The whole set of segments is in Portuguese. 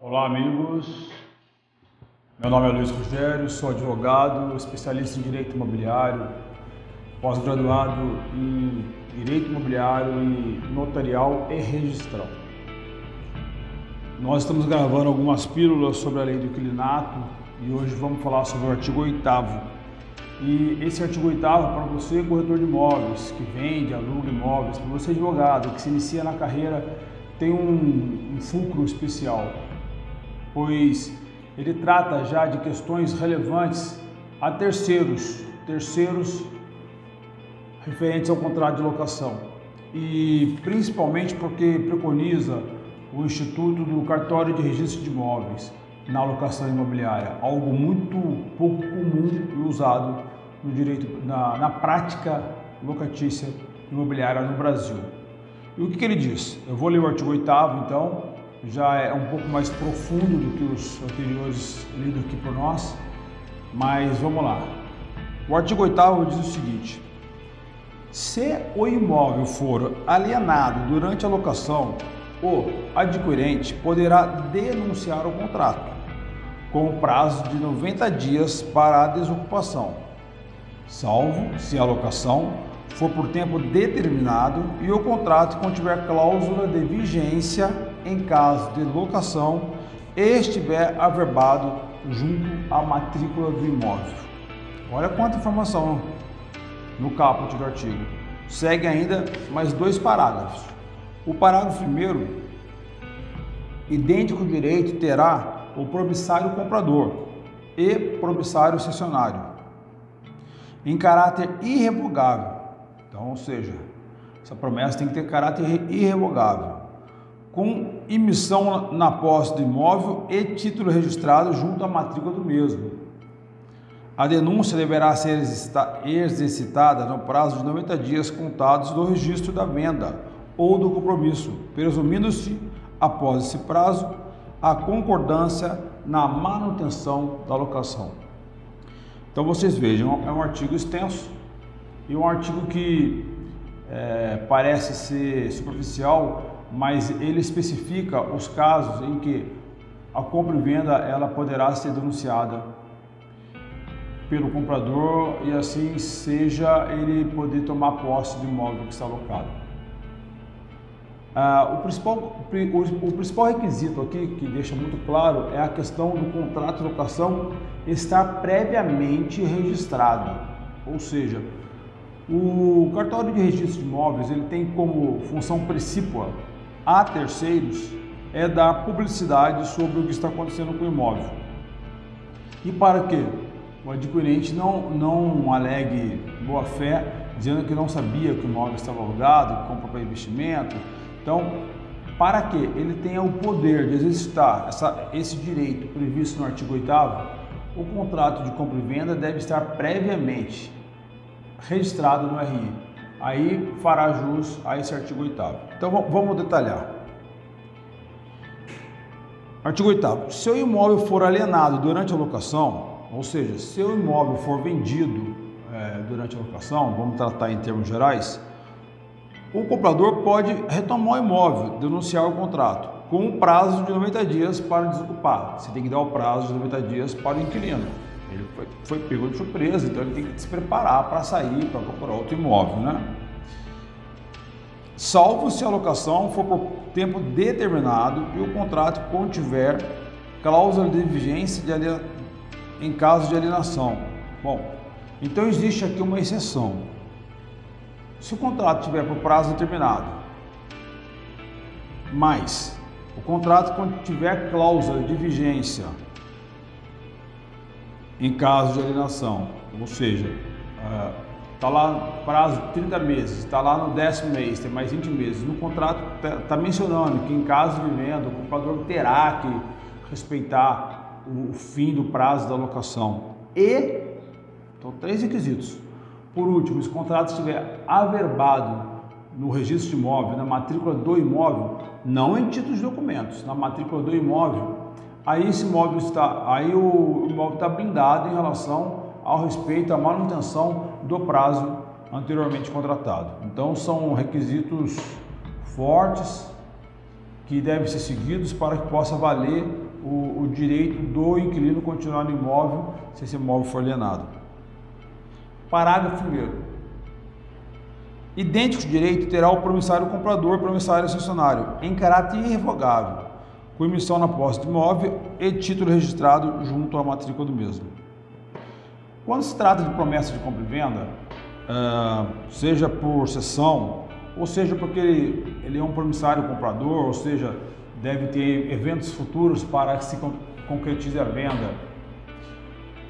Olá, amigos. Meu nome é Luiz Rogério, sou advogado, especialista em direito imobiliário, pós-graduado em direito imobiliário e notarial e registral. Nós estamos gravando algumas pílulas sobre a lei do inquilinato e hoje vamos falar sobre o artigo 8º. E esse artigo 8º para você, corretor de imóveis, que vende, aluga imóveis, para você, advogado, que se inicia na carreira, tem um fulcro especial, pois ele trata já de questões relevantes a terceiros referentes ao contrato de locação, e principalmente porque preconiza o Instituto do Cartório de Registro de Imóveis na locação imobiliária, algo muito pouco comum e usado no direito, na prática locatícia imobiliária no Brasil. E o que ele diz? Eu vou ler o artigo 8º, então, já é um pouco mais profundo do que os anteriores lidos aqui por nós, mas vamos lá. O artigo 8º diz o seguinte: se o imóvel for alienado durante a locação, o adquirente poderá denunciar o contrato, com prazo de 90 dias para a desocupação, salvo se a locação for por tempo determinado e o contrato contiver cláusula de vigência em caso de locação e estiver averbado junto à matrícula do imóvel. Olha quanta informação no caput do artigo. Segue ainda mais dois parágrafos. O parágrafo primeiro: idêntico direito terá o promissário comprador e promissário cessionário em caráter irrevogável. Então, ou seja, essa promessa tem que ter caráter irrevogável, com emissão na posse do imóvel e título registrado junto à matrícula do mesmo. A denúncia deverá ser exercitada no prazo de 90 dias contados do registro da venda ou do compromisso, presumindo-se, após esse prazo, a concordância na manutenção da locação. Então vocês vejam, é um artigo extenso e um artigo que parece ser superficial, mas ele especifica os casos em que a compra e venda ela poderá ser denunciada pelo comprador e assim seja ele poder tomar posse do imóvel que está alocado. O principal requisito aqui, que deixa muito claro, é a questão do contrato de locação estar previamente registrado, ou seja, o cartório de registro de imóveis ele tem como função precípua a terceiros dar publicidade sobre o que está acontecendo com o imóvel. E para que o adquirente não alegue boa fé, dizendo que não sabia que o imóvel estava alugado, que compra para investimento. Então, para que ele tenha o poder de exercitar esse direito previsto no artigo 8º, o contrato de compra e venda deve estar previamente registrado no RI. Aí fará jus a esse artigo 8º. Então vamos detalhar. Artigo 8º. Se o imóvel for alienado durante a locação, ou seja, se o imóvel for vendido durante a locação, vamos tratar em termos gerais, o comprador pode retomar o imóvel, denunciar o contrato, com um prazo de 90 dias para desocupar. Você tem que dar o prazo de 90 dias para o inquilino. Ele foi pego de surpresa, então ele tem que se preparar para sair, para procurar outro imóvel, né? Salvo se a locação for por tempo determinado e o contrato contiver cláusula de vigência em caso de alienação. Bom, então existe aqui uma exceção. Se o contrato tiver por prazo determinado, mas o contrato contiver cláusula de vigência em caso de alienação, ou seja, está lá prazo 30 meses, está lá no 10º mês, tem mais 20 meses, no contrato está mencionando que em caso de venda o comprador terá que respeitar o fim do prazo da locação. Então, 3 requisitos. Por último, se o contrato estiver averbado no registro de imóvel, na matrícula do imóvel, não em títulos de documentos, na matrícula do imóvel, aí o imóvel está blindado em relação ao respeito à manutenção do prazo anteriormente contratado. Então são requisitos fortes que devem ser seguidos para que possa valer o direito do inquilino continuar no imóvel se esse imóvel for alienado. Parágrafo 1º. Idêntico direito terá o promissário comprador e promissário cessionário, em caráter irrevogável, com emissão na posse do imóvel e título registrado junto à matrícula do mesmo. Quando se trata de promessa de compra e venda, seja por cessão, ou seja porque ele é um promissário comprador, ou seja, deve ter eventos futuros para que se concretize a venda,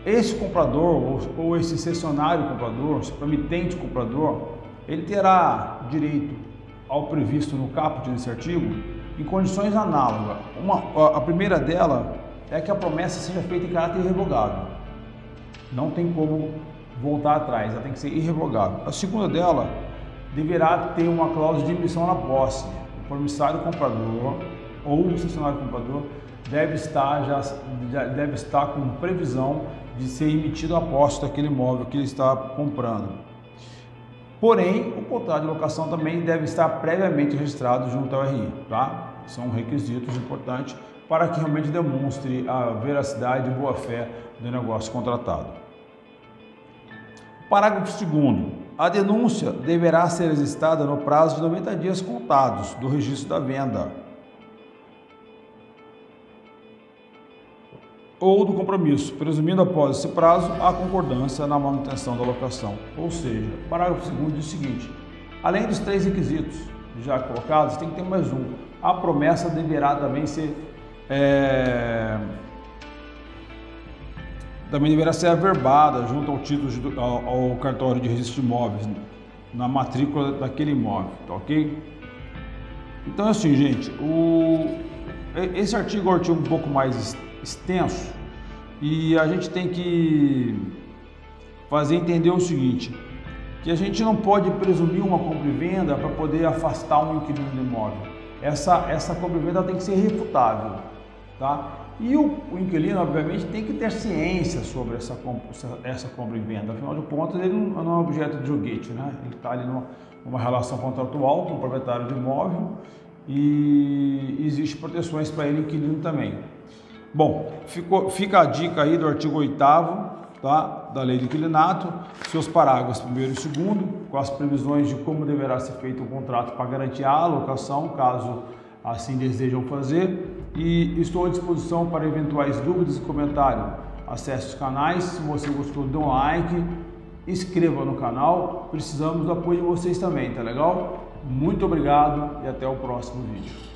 esse comprador ou esse cessionário comprador, esse promitente comprador, ele terá direito ao previsto no caput desse artigo em condições análogas. A primeira dela é que a promessa seja feita em caráter irrevogável. Não tem como voltar atrás, ela tem que ser irrevogável. A segunda dela deverá ter uma cláusula de emissão na posse. O promissário comprador ou o cessionário comprador deve estar com previsão de ser emitido a posse daquele imóvel que ele está comprando. Porém, o contrato de locação também deve estar previamente registrado junto ao RI, tá? São requisitos importantes para que realmente demonstre a veracidade e boa-fé do negócio contratado. Parágrafo 2º. A denúncia deverá ser registrada no prazo de 90 dias contados do registro da venda ou do compromisso, presumindo após esse prazo a concordância na manutenção da locação. Ou seja, o parágrafo 2º diz o seguinte: além dos 3 requisitos já colocados, tem que ter mais um. A promessa deverá também ser averbada junto ao título ao cartório de registro de imóveis, na matrícula daquele imóvel, tá ok? Então é assim, gente, esse artigo é um artigo um pouco mais extenso e a gente tem que fazer entender o seguinte, que a gente não pode presumir uma compra e venda para poder afastar um inquilino do imóvel. Essa compra e venda tem que ser refutável, tá? E o inquilino, obviamente, tem que ter ciência sobre essa compra e venda. Afinal de contas, ele não é objeto de joguete, né? Ele está ali numa relação contratual com o proprietário do imóvel e existe proteções para ele, inquilino também. Bom, fica a dica aí do artigo 8º, tá, da Lei do Inquilinato, seus parágrafos 1º e 2º, com as previsões de como deverá ser feito o contrato para garantir a alocação, caso assim desejam fazer. E estou à disposição para eventuais dúvidas e comentários. Acesse os canais, se você gostou, dê um like, inscreva no canal, precisamos do apoio de vocês também, tá legal? Muito obrigado e até o próximo vídeo.